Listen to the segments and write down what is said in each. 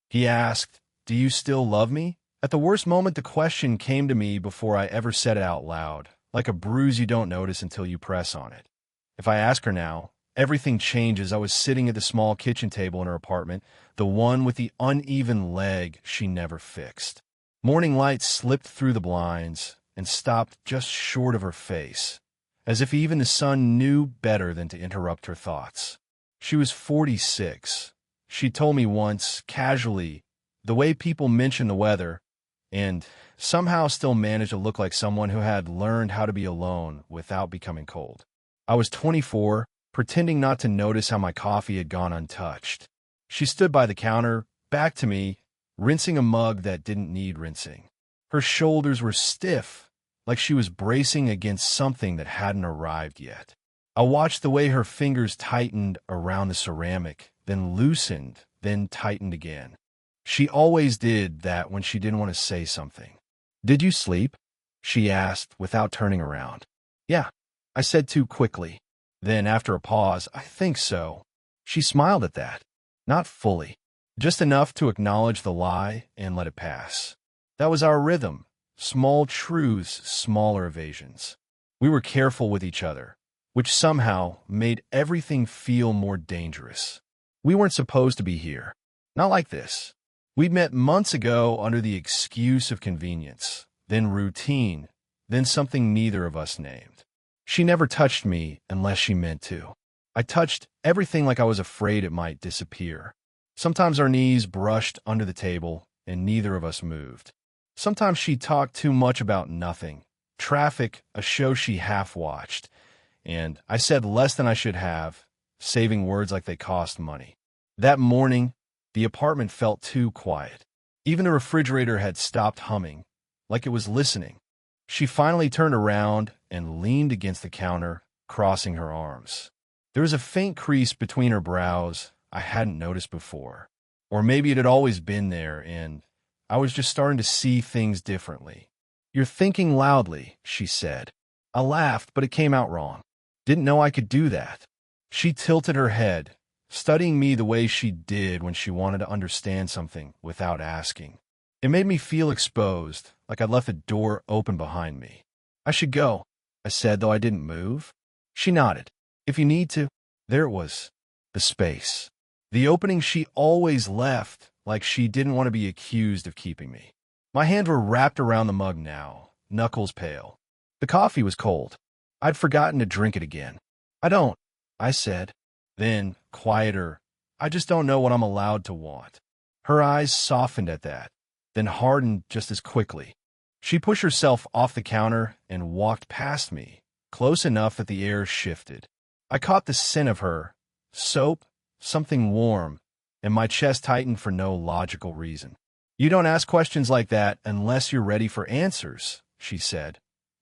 He asked, "Do you still love me?" At the worst moment, the question came to me before I ever said it out loud, like a bruise you don't notice until you press on it. If I ask her now, everything changes. I was sitting at the small kitchen table in her apartment, the one with the uneven leg she never fixed. Morning light slipped through the blinds and stopped just short of her face, as if even the sun knew better than to interrupt her thoughts. She was 46. She told me once, casually, the way people mention the weather, and somehow still managed to look like someone who had learned how to be alone without becoming cold. I was 24, pretending not to notice how my coffee had gone untouched. She stood by the counter, back to me, rinsing a mug that didn't need rinsing. Her shoulders were stiff, like she was bracing against something that hadn't arrived yet. I watched the way her fingers tightened around the ceramic, then loosened, then tightened again. She always did that when she didn't want to say something. "Did you sleep?" she asked without turning around. "Yeah," I said too quickly. Then, after a pause, "I think so." She smiled at that. Not fully. Just enough to acknowledge the lie and let it pass. That was our rhythm. Small truths, smaller evasions. We were careful with each other, which somehow made everything feel more dangerous. We weren't supposed to be here. Not like this. We'd met months ago under the excuse of convenience, then routine, then something neither of us named. She never touched me unless she meant to. I touched everything like I was afraid it might disappear. Sometimes our knees brushed under the table, and neither of us moved. Sometimes she talked too much about nothing. Traffic, a show she half-watched, and I said less than I should have, saving words like they cost money. That morning, the apartment felt too quiet. Even the refrigerator had stopped humming, like it was listening. She finally turned around and leaned against the counter, crossing her arms. There was a faint crease between her brows I hadn't noticed before. Or maybe it had always been there, and I was just starting to see things differently. "You're thinking loudly," she said. I laughed, but it came out wrong. Didn't know I could do that. She tilted her head, studying me the way she did when she wanted to understand something without asking. It made me feel exposed, like I'd left a door open behind me. "I should go," I said, though I didn't move. She nodded. "If you need to." There it was, the space. The opening she always left, like she didn't want to be accused of keeping me. My hands were wrapped around the mug now, knuckles pale. The coffee was cold. I'd forgotten to drink it again. "I don't," I said. Then, quieter, "I just don't know what I'm allowed to want." Her eyes softened at that, then hardened just as quickly. She pushed herself off the counter and walked past me, close enough that the air shifted. I caught the scent of her, soap, something warm, and my chest tightened for no logical reason. "You don't ask questions like that unless you're ready for answers," she said,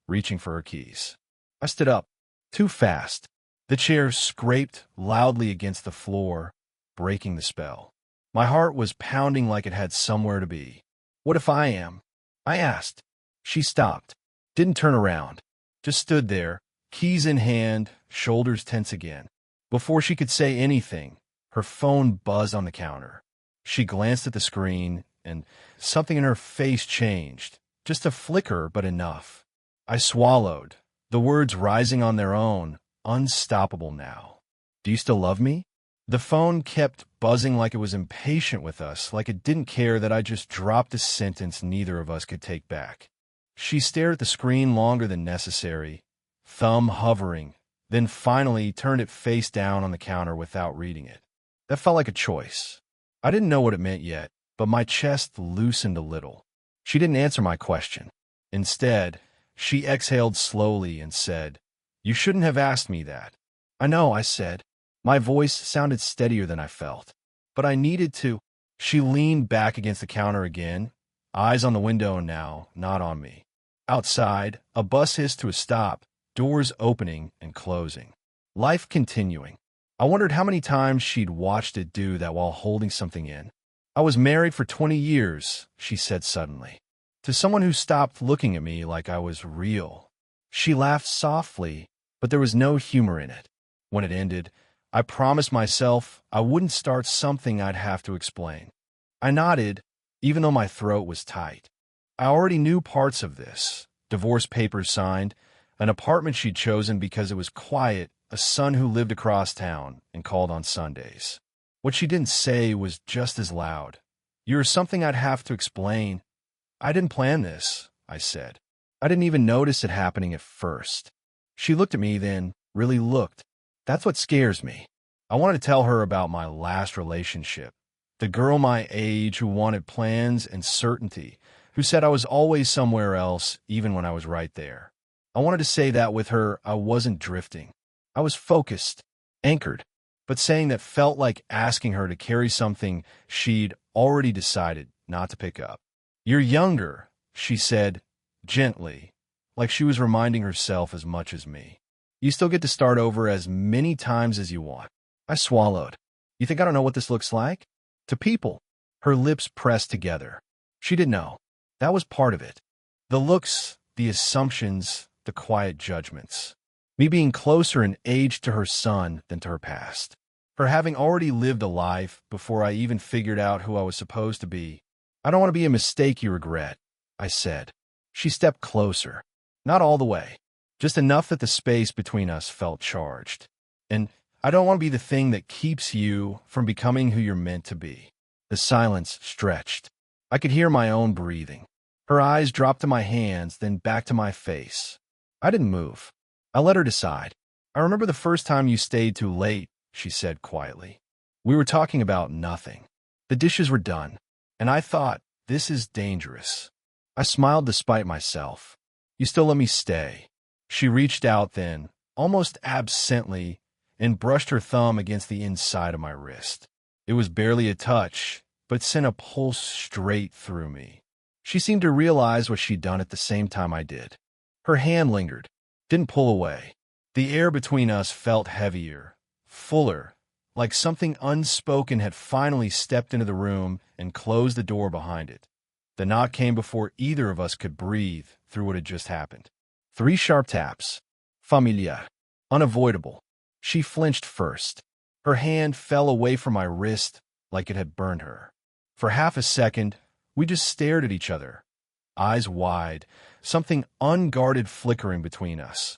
reaching for her keys. I stood up, too fast. The chair scraped loudly against the floor, breaking the spell. My heart was pounding like it had somewhere to be. "What if I am?" I asked. She stopped, didn't turn around, just stood there, keys in hand, shoulders tense again. Before she could say anything, her phone buzzed on the counter. She glanced at the screen, and something in her face changed. Just a flicker, but enough. I swallowed, the words rising on their own, unstoppable now. "Do you still love me?" The phone kept buzzing like it was impatient with us, like it didn't care that I just dropped a sentence neither of us could take back. She stared at the screen longer than necessary, thumb hovering, then finally turned it face down on the counter without reading it. That felt like a choice. I didn't know what it meant yet, but my chest loosened a little. She didn't answer my question. Instead, she exhaled slowly and said, "You shouldn't have asked me that." "I know," I said. My voice sounded steadier than I felt. "But I needed to." She leaned back against the counter again, eyes on the window now, not on me. Outside, a bus hissed to a stop, doors opening and closing. Life continuing. I wondered how many times she'd watched it do that while holding something in. "I was married for 20 years, she said suddenly, to someone who stopped looking at me like I was real. She laughed softly, but there was no humor in it. When it ended, I promised myself I wouldn't start something I'd have to explain. I nodded, even though my throat was tight. I already knew parts of this. Divorce papers signed, an apartment she'd chosen because it was quiet, a son who lived across town and called on Sundays. What she didn't say was just as loud. "You're something I'd have to explain." "I didn't plan this," I said. "I didn't even notice it happening at first." She looked at me, then really looked. "That's what scares me." I wanted to tell her about my last relationship. The girl my age who wanted plans and certainty, who said I was always somewhere else, even when I was right there. I wanted to say that with her, I wasn't drifting. I was focused, anchored, but saying that felt like asking her to carry something she'd already decided not to pick up. "You're younger," she said, gently, like she was reminding herself as much as me. "You still get to start over as many times as you want." I swallowed. "You think I don't know what this looks like?" "To people." Her lips pressed together. She didn't know. That was part of it. The looks, the assumptions, the quiet judgments. Me being closer in age to her son than to her past. Her having already lived a life before I even figured out who I was supposed to be. "I don't want to be a mistake you regret," I said. She stepped closer. Not all the way. Just enough that the space between us felt charged. "And I don't want to be the thing that keeps you from becoming who you're meant to be." The silence stretched. I could hear my own breathing. Her eyes dropped to my hands, then back to my face. I didn't move. I let her decide. "I remember the first time you stayed too late," she said quietly. "We were talking about nothing. The dishes were done, and I thought, this is dangerous." I smiled despite myself. "You still let me stay." She reached out then, almost absently, and brushed her thumb against the inside of my wrist. It was barely a touch, but sent a pulse straight through me. She seemed to realize what she'd done at the same time I did. Her hand lingered, didn't pull away. The air between us felt heavier, fuller, like something unspoken had finally stepped into the room and closed the door behind it. The knock came before either of us could breathe through what had just happened. 3 sharp taps. Familiar. Unavoidable. She flinched first. Her hand fell away from my wrist like it had burned her. For half a second, we just stared at each other, eyes wide, something unguarded flickering between us.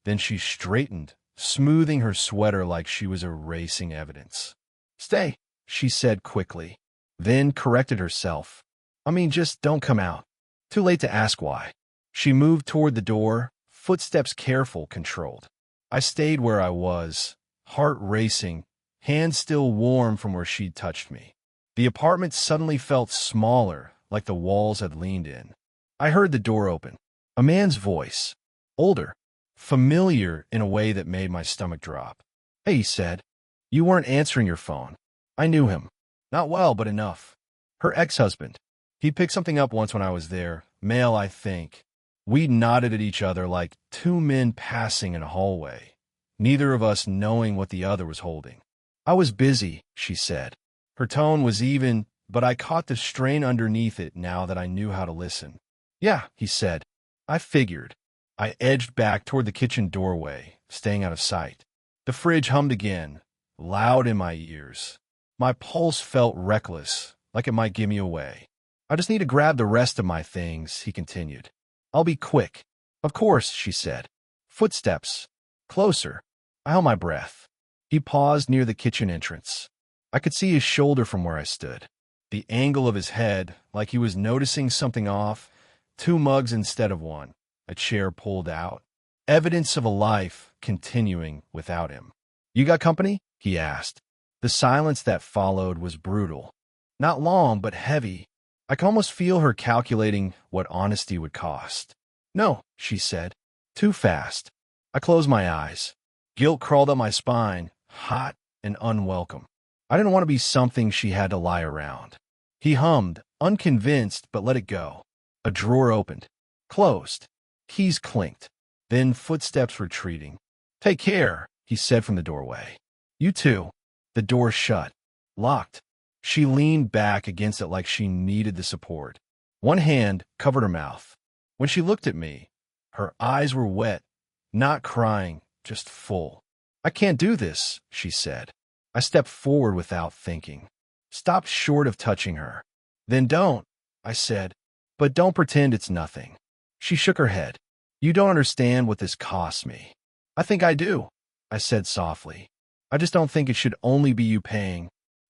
Then she straightened, smoothing her sweater like she was erasing evidence. "Stay," she said quickly, then corrected herself. "I mean, just don't come out." Too late to ask why. She moved toward the door, footsteps careful, controlled. I stayed where I was, heart racing, hands still warm from where she'd touched me. The apartment suddenly felt smaller, like the walls had leaned in. I heard the door open. A man's voice. Older. Familiar in a way that made my stomach drop. "Hey," he said. "You weren't answering your phone." I knew him. Not well, but enough. Her ex-husband. He'd picked something up once when I was there. Mail, I think. We nodded at each other like 2 men passing in a hallway, neither of us knowing what the other was holding. "I was busy," she said. Her tone was even, but I caught the strain underneath it now that I knew how to listen. "Yeah," he said. "I figured." I edged back toward the kitchen doorway, staying out of sight. The fridge hummed again, loud in my ears. My pulse felt reckless, like it might give me away. "I just need to grab the rest of my things," he continued. "I'll be quick." "Of course," she said. Footsteps. Closer. I held my breath. He paused near the kitchen entrance. I could see his shoulder from where I stood. The angle of his head, like he was noticing something off. 2 mugs instead of 1. A chair pulled out. Evidence of a life continuing without him. "You got company?" he asked. The silence that followed was brutal. Not long, but heavy. I could almost feel her calculating what honesty would cost. "No," she said. Too fast. I closed my eyes. Guilt crawled up my spine, hot and unwelcome. I didn't want to be something she had to lie around. He hummed, unconvinced, but let it go. A drawer opened. Closed. Keys clinked. Then footsteps retreating. "Take care," he said from the doorway. "You too." The door shut. Locked. She leaned back against it like she needed the support. One hand covered her mouth. When she looked at me, her eyes were wet, not crying, just full. "I can't do this," she said. I stepped forward without thinking. stopped short of touching her. Then don't, I said, but don't pretend it's nothing. She shook her head. You don't understand what this costs me. I think I do, I said softly. I just don't think it should only be you paying.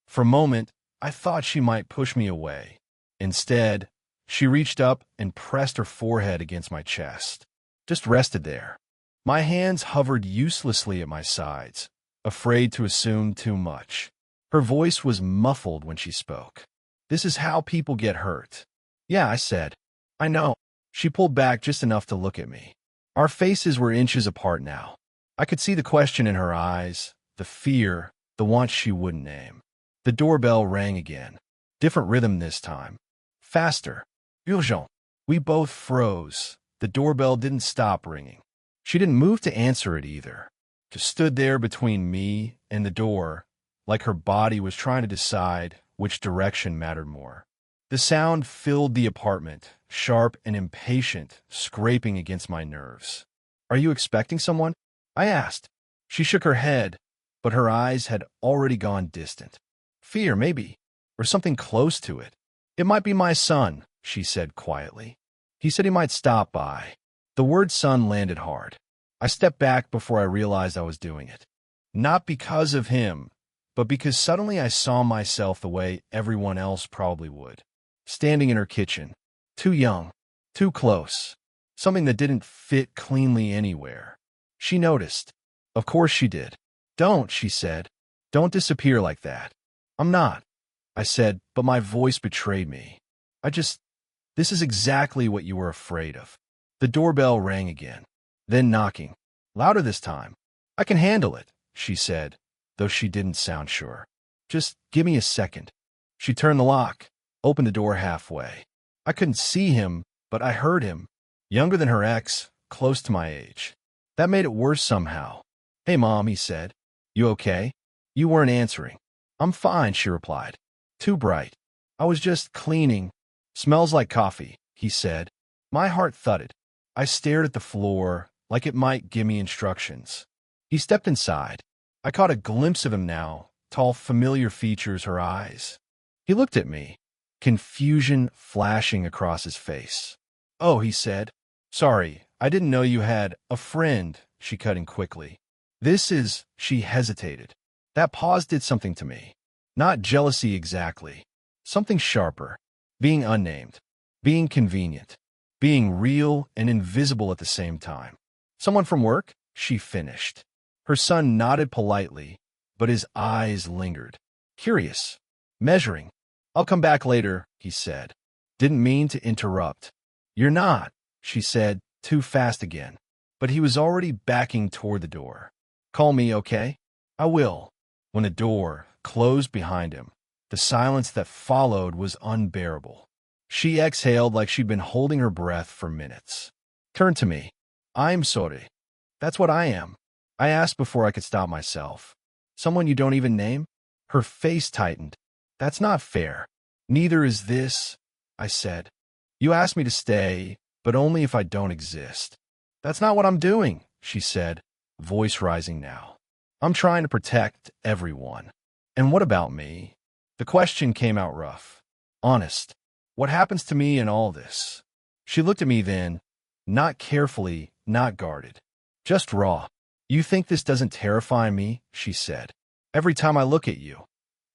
For a moment, I thought she might push me away. Instead, she reached up and pressed her forehead against my chest. Just rested there. My hands hovered uselessly at my sides, afraid to assume too much. Her voice was muffled when she spoke. This is how people get hurt. Yeah, I said. I know. She pulled back just enough to look at me. Our faces were inches apart now. I could see the question in her eyes, the fear, the want she wouldn't name. The doorbell rang again. Different rhythm this time. Faster. Urgent. We both froze. The doorbell didn't stop ringing. She didn't move to answer it either. Just stood there between me and the door, like her body was trying to decide which direction mattered more. The sound filled the apartment, sharp and impatient, scraping against my nerves. Are you expecting someone? I asked. She shook her head, but her eyes had already gone distant. Fear, maybe, or something close to it. It might be my son, she said quietly. He said he might stop by. The word son landed hard. I stepped back before I realized I was doing it. Not because of him, but because suddenly I saw myself the way everyone else probably would. Standing in her kitchen. Too young. Too close. Something that didn't fit cleanly anywhere. She noticed. Of course she did. Don't, she said. Don't disappear like that. I'm not, I said, but my voice betrayed me. This is exactly what you were afraid of. The doorbell rang again. Then knocking. Louder this time. I can handle it, she said, though she didn't sound sure. Just give me a second. She turned the lock, opened the door halfway. I couldn't see him, but I heard him. Younger than her ex, close to my age. That made it worse somehow. Hey, Mom, he said. You okay? You weren't answering. I'm fine, she replied. Too bright. I was just cleaning. Smells like coffee, he said. My heart thudded. I stared at the floor, like it might give me instructions. He stepped inside. I caught a glimpse of him now, tall, familiar features, her eyes. He looked at me, confusion flashing across his face. Oh, he said. Sorry, I didn't know you had a friend, she cut in quickly. She hesitated. That pause did something to me. Not jealousy exactly. Something sharper. Being unnamed. Being convenient. Being real and invisible at the same time. Someone from work? She finished. Her son nodded politely, but his eyes lingered. Curious. Measuring. I'll come back later, he said. Didn't mean to interrupt. You're not, she said, too fast again. But he was already backing toward the door. Call me, okay? I will. When the door closed behind him, the silence that followed was unbearable. She exhaled like she'd been holding her breath for minutes. Turned to me. I'm sorry. That's what I am. I asked before I could stop myself. Someone you don't even name? Her face tightened. That's not fair. Neither is this, I said. You asked me to stay, but only if I don't exist. That's not what I'm doing, she said, voice rising now. I'm trying to protect everyone. And what about me? The question came out rough. Honest. What happens to me in all this? She looked at me then, not carefully, not guarded. Just raw. You think this doesn't terrify me? She said. Every time I look at you,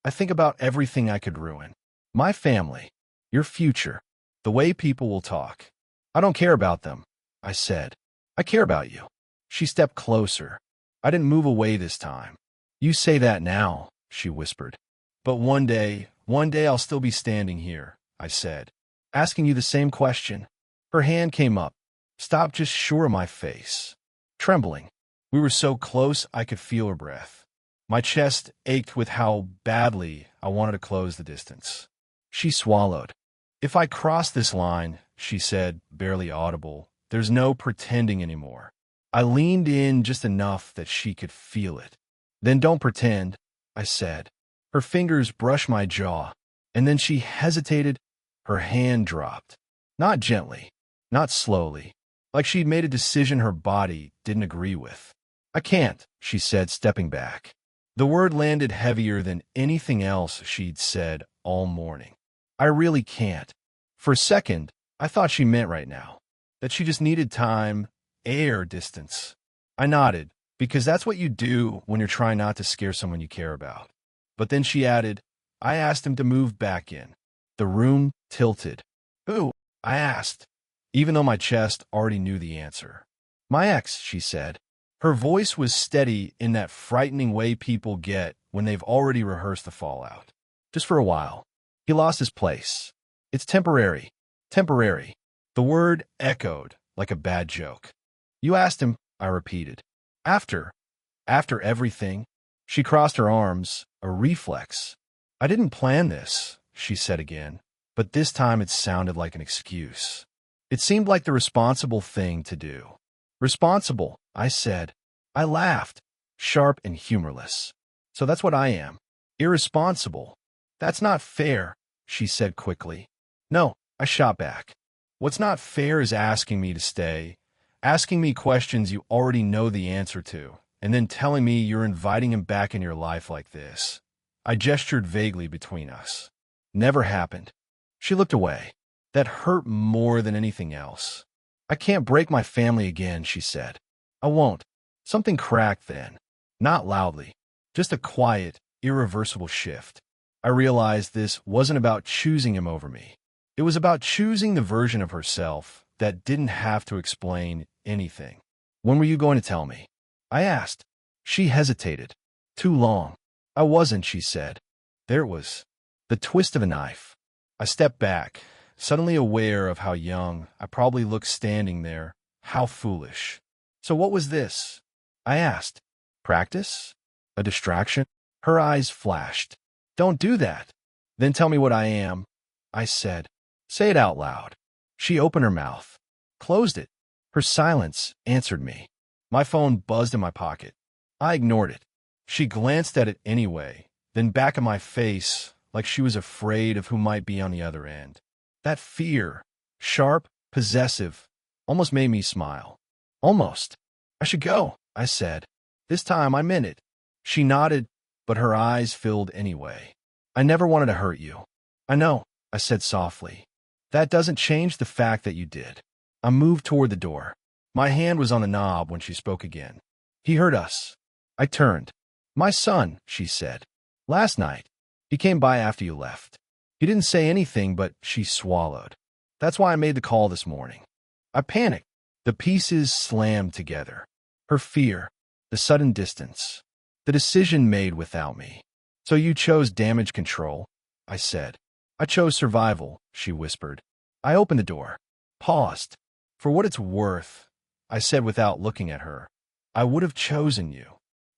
I think about everything I could ruin. My family, your future, the way people will talk. I don't care about them, I said. I care about you. She stepped closer. I didn't move away this time. You say that now, she whispered. But one day I'll still be standing here, I said, asking you the same question. Her hand came up, stopped just short of my face. Trembling. We were so close I could feel her breath. My chest ached with how badly I wanted to close the distance. She swallowed. If I cross this line, she said, barely audible, there's no pretending anymore. I leaned in just enough that she could feel it. Then don't pretend, I said. Her fingers brushed my jaw, and then she hesitated. Her hand dropped. Not gently, not slowly, like she'd made a decision her body didn't agree with. I can't, she said, stepping back. The word landed heavier than anything else she'd said all morning. I really can't. For a second, I thought she meant right now, that she just needed time, air, distance. I nodded, because that's what you do when you're trying not to scare someone you care about. But then she added, I asked him to move back in. The room tilted. Who? I asked, even though my chest already knew the answer. My ex, she said. Her voice was steady in that frightening way people get when they've already rehearsed the fallout. Just for a while. He lost his place. It's temporary. Temporary. The word echoed like a bad joke. You asked him, I repeated. After everything, she crossed her arms, a reflex. I didn't plan this, she said again, but this time it sounded like an excuse. It seemed like the responsible thing to do. Responsible, I said. I laughed, sharp and humorless. So that's what I am. Irresponsible. That's not fair, she said quickly. No, I shot back. What's not fair is asking me to stay, asking me questions you already know the answer to, and then telling me you're inviting him back in your life like this. I gestured vaguely between us. Never happened. She looked away. That hurt more than anything else. I can't break my family again, she said. I won't. Something cracked then. Not loudly. Just a quiet, irreversible shift. I realized this wasn't about choosing him over me. It was about choosing the version of herself that didn't have to explain anything. When were you going to tell me? I asked. She hesitated. Too long. I wasn't, she said. There it was. The twist of a knife. I stepped back, suddenly aware of how young I probably looked standing there, how foolish. So what was this? I asked. Practice? A distraction? Her eyes flashed. Don't do that. Then tell me what I am, I said. Say it out loud. She opened her mouth, closed it. Her silence answered me. My phone buzzed in my pocket. I ignored it. She glanced at it anyway, then back at my face like she was afraid of who might be on the other end. That fear, sharp, possessive, almost made me smile. Almost. I should go, I said. This time I meant it. She nodded, but her eyes filled anyway. I never wanted to hurt you. I know, I said softly. That doesn't change the fact that you did. I moved toward the door. My hand was on the knob when she spoke again. He heard us. I turned. My son, she said. Last night. He came by after you left. He didn't say anything, but she swallowed. That's why I made the call this morning. I panicked. The pieces slammed together. Her fear, the sudden distance, the decision made without me. So you chose damage control, I said. I chose survival, she whispered. I opened the door, paused. For what it's worth, I said without looking at her, I would have chosen you.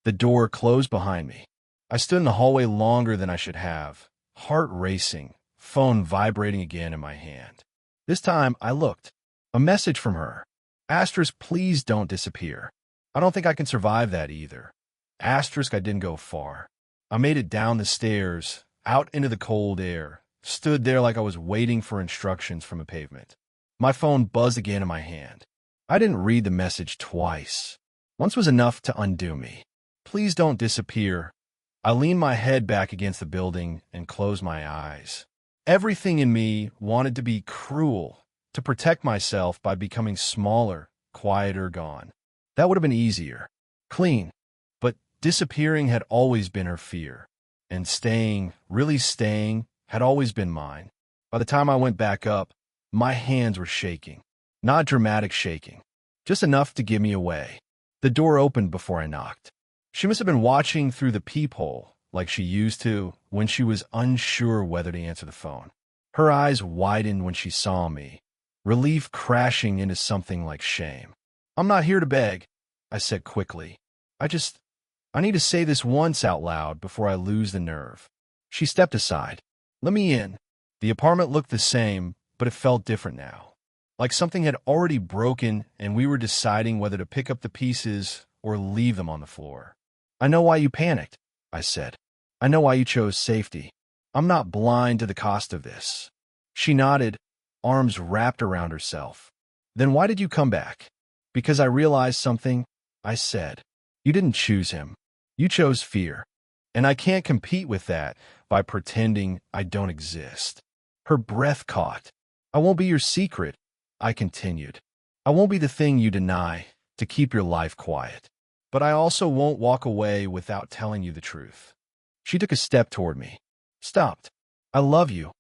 The door closed behind me. I stood in the hallway longer than I should have, heart racing, phone vibrating again in my hand. This time I looked. A message from her. Asterisk, please don't disappear. I don't think I can survive that either. Asterisk, I didn't go far. I made it down the stairs, out into the cold air, stood there like I was waiting for instructions from a pavement. My phone buzzed again in my hand. I didn't read the message twice. Once was enough to undo me. Please don't disappear. I leaned my head back against the building and closed my eyes. Everything in me wanted to be cruel, to protect myself by becoming smaller, quieter, gone. That would have been easier. Clean. But disappearing had always been her fear. And staying, really staying, had always been mine. By the time I went back up, my hands were shaking. Not dramatic shaking. Just enough to give me away. The door opened before I knocked. She must have been watching through the peephole, like she used to when she was unsure whether to answer the phone. Her eyes widened when she saw me, relief crashing into something like shame. I'm not here to beg, I said quickly. I need to say this once out loud before I lose the nerve. She stepped aside. Let me in. The apartment looked the same, but it felt different now. Like something had already broken and we were deciding whether to pick up the pieces or leave them on the floor. I know why you panicked, I said. I know why you chose safety. I'm not blind to the cost of this. She nodded, arms wrapped around herself. Then why did you come back? Because I realized something, I said. You didn't choose him. You chose fear. And I can't compete with that by pretending I don't exist. Her breath caught. I won't be your secret, I continued. I won't be the thing you deny to keep your life quiet. But I also won't walk away without telling you the truth. She took a step toward me. Stopped. I love you,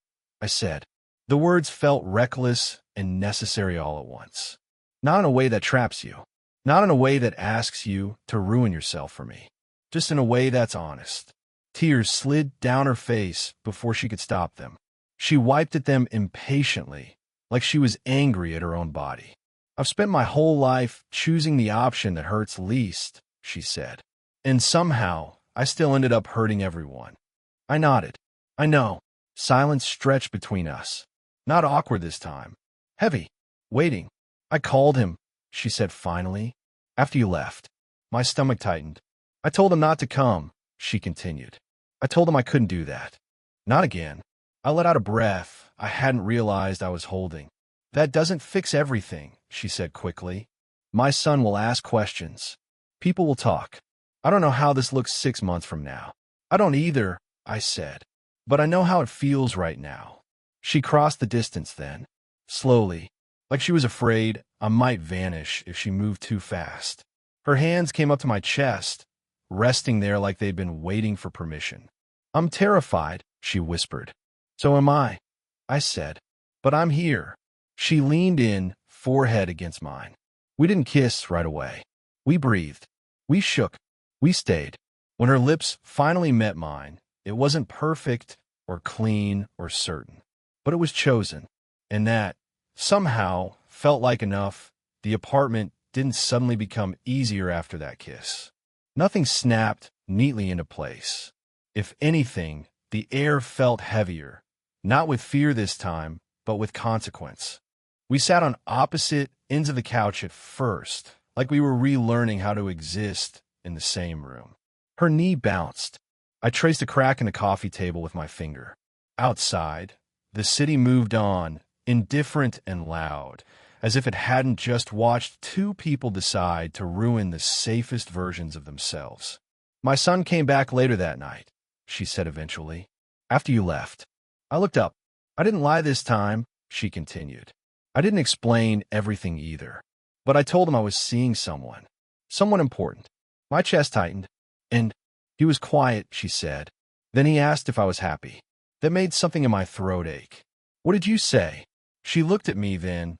I said. The words felt reckless and necessary all at once. Not in a way that traps you. Not in a way that asks you to ruin yourself for me. Just in a way that's honest. Tears slid down her face before she could stop them. She wiped at them impatiently, like she was angry at her own body. I've spent my whole life choosing the option that hurts least, she said. And somehow, I still ended up hurting everyone. I nodded. I know. Silence stretched between us. Not awkward this time. Heavy. Waiting. I called him, she said finally, after you left. My stomach tightened. I told him not to come, she continued. I told him I couldn't do that. Not again. I let out a breath I hadn't realized I was holding. That doesn't fix everything, she said quickly. My son will ask questions. People will talk. I don't know how this looks 6 months from now. I don't either, I said. But I know how it feels right now. She crossed the distance then, slowly, like she was afraid I might vanish if she moved too fast. Her hands came up to my chest, resting there like they'd been waiting for permission. I'm terrified, she whispered. So am I said. But I'm here. She leaned in, forehead against mine. We didn't kiss right away. We breathed. We shook. We stayed. When her lips finally met mine, it wasn't perfect or clean or certain, but it was chosen. And that, somehow, felt like enough. The apartment didn't suddenly become easier after that kiss. Nothing snapped neatly into place. If anything, the air felt heavier, not with fear this time, but with consequence. We sat on opposite ends of the couch at first, like we were relearning how to exist in the same room. Her knee bounced. I traced a crack in the coffee table with my finger. Outside, the city moved on, indifferent and loud, as if it hadn't just watched two people decide to ruin the safest versions of themselves. My son came back later that night, she said eventually, after you left. I looked up. I didn't lie this time, she continued. I didn't explain everything either, but I told him I was seeing someone important. My chest tightened, and he was quiet, she said. Then he asked if I was happy. That made something in my throat ache. What did you say? She looked at me then,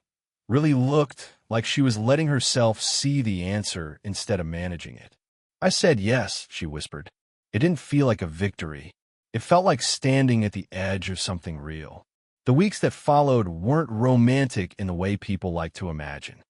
really looked like she was letting herself see the answer instead of managing it. I said yes, she whispered. It didn't feel like a victory. It felt like standing at the edge of something real. The weeks that followed weren't romantic in the way people like to imagine.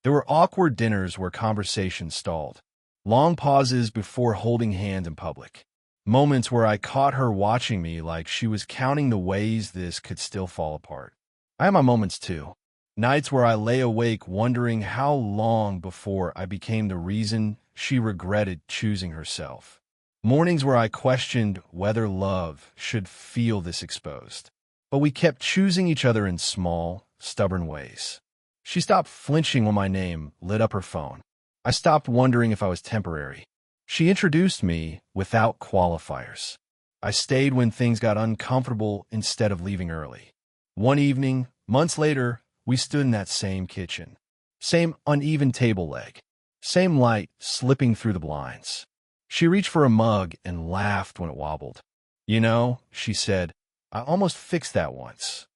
There were awkward dinners where conversation stalled, long pauses before holding hands in public, moments where I caught her watching me like she was counting the ways this could still fall apart. I had my moments too, nights where I lay awake wondering how long before I became the reason she regretted choosing herself. Mornings where I questioned whether love should feel this exposed. But we kept choosing each other in small, stubborn ways. She stopped flinching when my name lit up her phone. I stopped wondering if I was temporary. She introduced me without qualifiers. I stayed when things got uncomfortable instead of leaving early. One evening, months later, we stood in that same kitchen. Same uneven table leg. Same light slipping through the blinds. She reached for a mug and laughed when it wobbled. You know, she said, I almost fixed that once.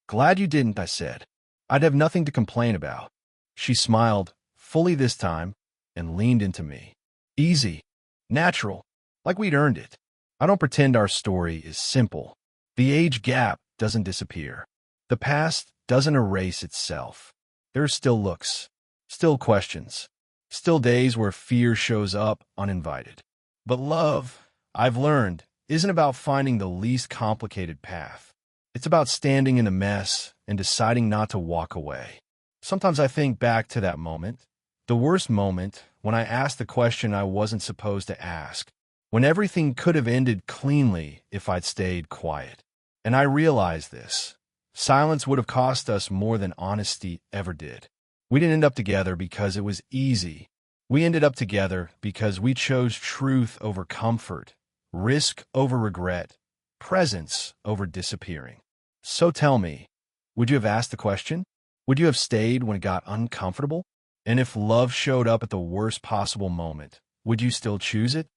Glad you didn't, I said. I'd have nothing to complain about. She smiled, fully this time, and leaned into me. Easy. Natural. Like we'd earned it. I don't pretend our story is simple. The age gap doesn't disappear. The past doesn't erase itself. There are still looks. Still questions. Still days where fear shows up uninvited. But love, I've learned, isn't about finding the least complicated path. It's about standing in the mess and deciding not to walk away. Sometimes I think back to that moment, the worst moment, when I asked the question I wasn't supposed to ask, when everything could have ended cleanly if I'd stayed quiet. And I realized this. Silence would have cost us more than honesty ever did. We didn't end up together because it was easy. We ended up together because we chose truth over comfort, risk over regret, presence over disappearing. So tell me, would you have asked the question? Would you have stayed when it got uncomfortable? And if love showed up at the worst possible moment, would you still choose it?